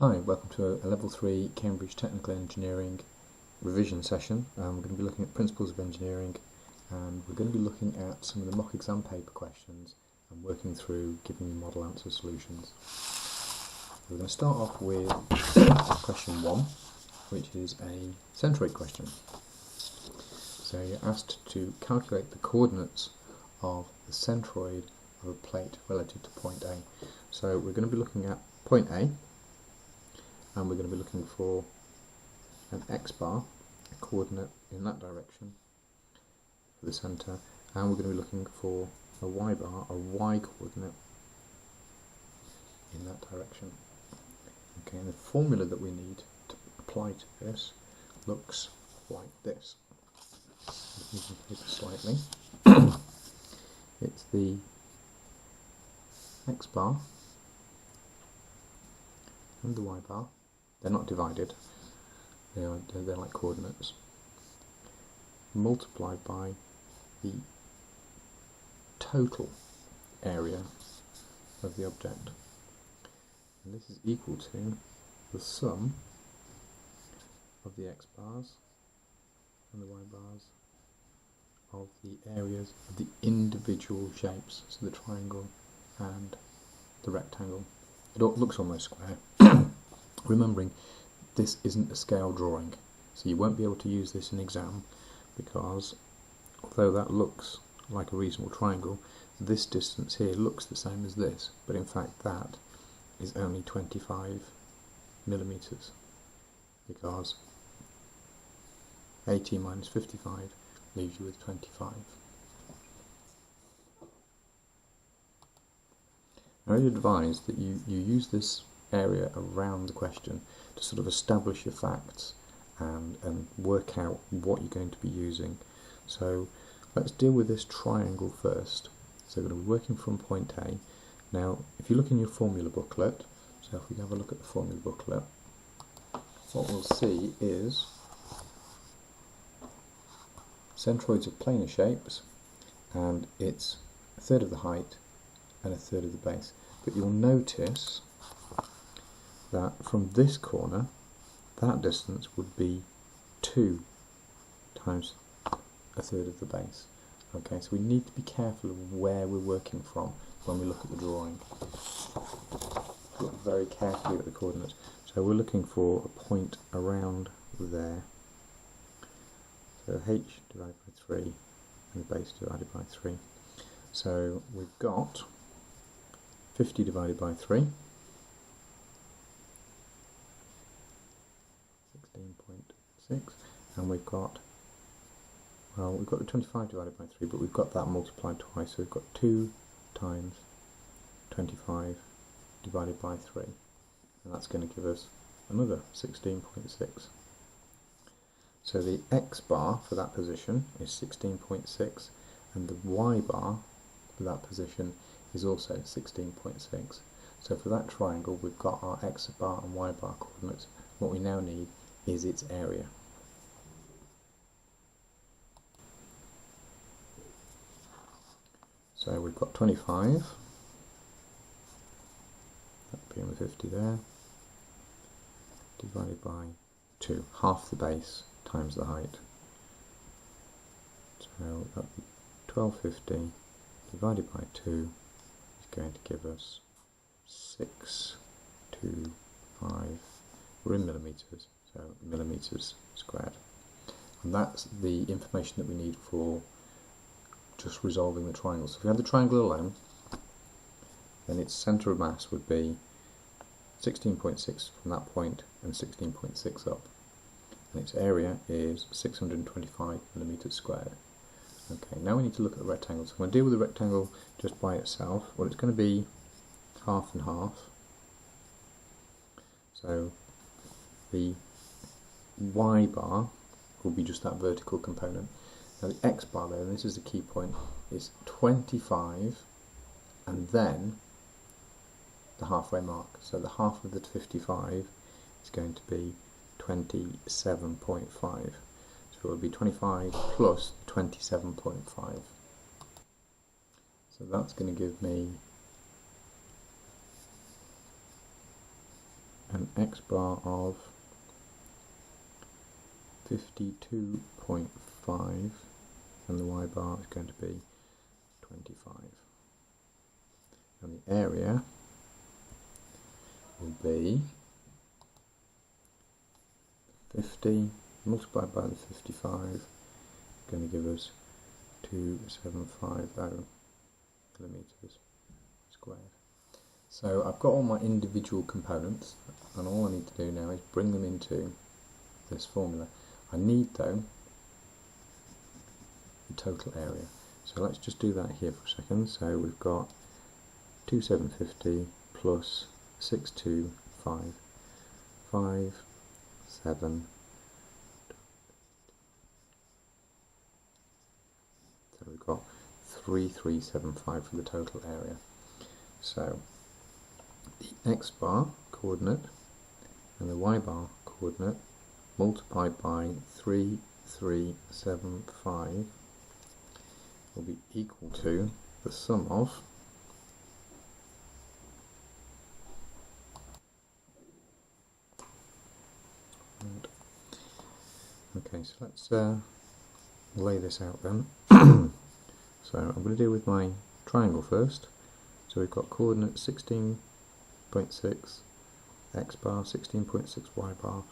Hi, welcome to a Level 3 Cambridge Technical Engineering revision session. We're going to be looking at Principles of Engineering, and we're going to be looking at some of the mock exam paper questions and working through giving you model answer solutions. We're going to start off with question 1, which is a centroid question. So you're asked to calculate the coordinates of the centroid of a plate relative to point A. So we're going to be looking at point A, and we're going to be looking for an x-bar, a coordinate in that direction for the centre, and we're going to be looking for a y-bar, a y-coordinate in that direction. Okay, and the formula that we need to apply to this looks like this. Move the paper slightly. It's the x-bar and the y-bar. They're not divided, they're like coordinates, multiplied by the total area of the object. And this is equal to the sum of the x-bars and the y-bars of the areas of the individual shapes, so the triangle and the rectangle. It looks almost square. Remembering, this isn't a scale drawing, so you won't be able to use this in exam, because although that looks like a reasonable triangle, this distance here looks the same as this, but in fact that is only 25 millimeters, because 80 minus 55 leaves you with 25. I would advise that you use this area around the question to sort of establish your facts and work out what you're going to be using. So let's deal with this triangle first. So we're going to be working from point A. Now if you look in your formula booklet, so if we have a look at the formula booklet, what we'll see is centroids of planar shapes, and it's a third of the height and a third of the base. But you'll notice that from this corner, that distance would be 2 times a third of the base. Okay, so we need to be careful of where we're working from when we look at the drawing. Look very carefully at the coordinates. So we're looking for a point around there. So h divided by 3 and the base divided by 3. So we've got 50 divided by 3, 16.6, and we've got the 25 divided by 3, but we've got that multiplied twice, so we've got 2 times 25 divided by 3, and that's going to give us another 16.6. So the x-bar for that position is 16.6, and the y-bar for that position is also 16.6. So for that triangle we've got our x-bar and y-bar coordinates. What we now need is its area. So we've got 25, that being the 50 there, divided by 2, half the base times the height. So that would be 1250 divided by 2 is going to give us 625. We're in millimeters, so millimeters squared. And that's the information that we need for just resolving the triangle. So if we had the triangle alone, then its centre of mass would be 16.6 from that point and 16.6 up. And its area is 625 millimeters squared. Okay, now we need to look at the rectangle. So we're going to deal with the rectangle just by itself. Well, it's going to be half and half. So the y-bar will be just that vertical component. Now the x-bar there, and this is the key point, is 25 and then the halfway mark. So the half of the 55 is going to be 27.5. So it will be 25 plus 27.5. So that's going to give me an x bar of 52.5 and the y bar is going to be 25. And the area will be 50 multiplied by the 55, going to give us 2750 kilometres squared. So I've got all my individual components, and all I need to do now is bring them into this formula. I need, though, the total area. So let's just do that here for a second. So we've got 2750 plus 625, 5, 7. So we've got 3375 for the total area. So the x bar coordinate and the y bar coordinate multiplied by 3375 will be equal to the sum of okay, so let's lay this out then. So I'm going to deal with my triangle first. So we've got coordinate 16.6 x bar, 16.6 y bar,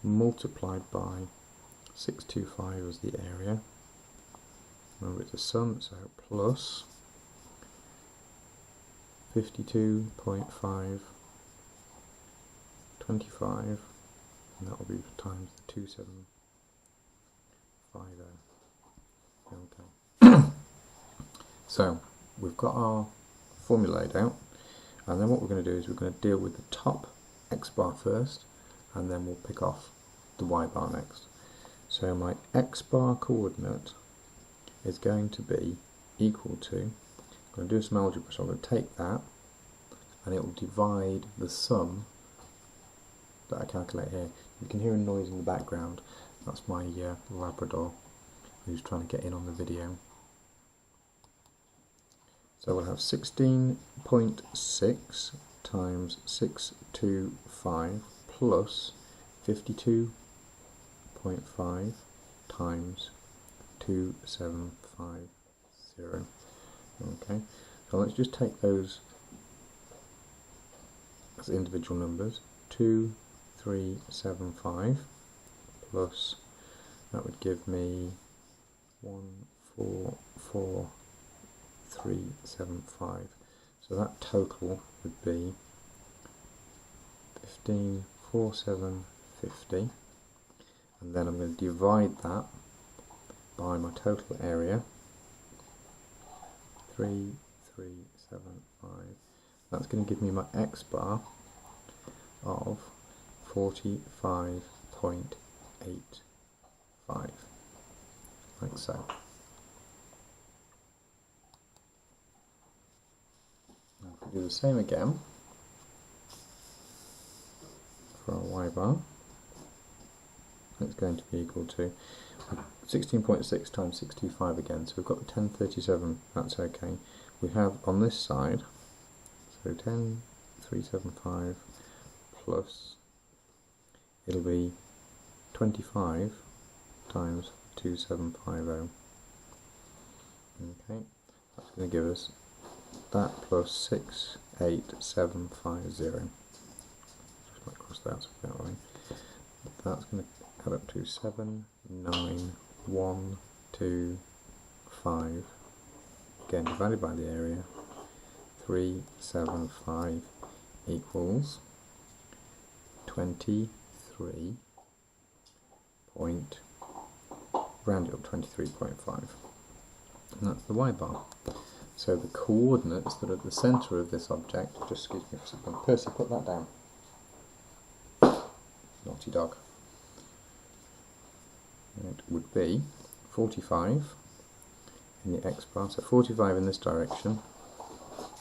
multiplied by 625 as the area. Remember it's a sum, so plus 52.5, 25, and that will be times the 2750. Okay. So we've got our formula laid out, and then what we're going to do is we're going to deal with the top x bar first, and then we'll pick off the y bar next. So my x bar coordinate is going to be equal to, I'm going to do some algebra, so I'm going to take that and it will divide the sum that I calculate here. You can hear a noise in the background. That's my Labrador who's trying to get in on the video. So we'll have 16.6 times 625 plus 52.5 times 2750. Okay, so let's just take those as individual numbers. 2375 plus, that would give me 144,375. So that total would be 15,4750, and then I'm going to divide that by my total area, 3375. That's going to give me my x bar of 45.85, like so. Now if we do the same again for our y bar, it's going to be equal to 16.6 times 625 again, so we've got the 1037, that's okay. We have on this side, so 10,375 plus, it'll be 25 times 2750. Okay, that's going to give us that plus 68750. Just might cross that that way. That's going to add up to 79125. Again, divided by the area, 375 equals 23 point, round it up, 23.5, and that's the y bar. So the coordinates that are at the centre of this object, just excuse me for a second, Percy, put that down, naughty dog, it would be 45 in the x bar, so 45 in this direction,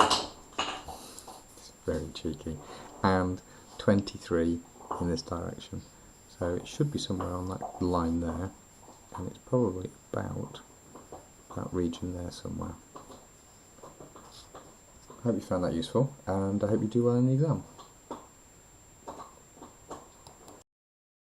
it's very cheeky, and 23 in this direction. So it should be somewhere on that line there, and it's probably about that region there somewhere. I hope you found that useful, and I hope you do well in the exam.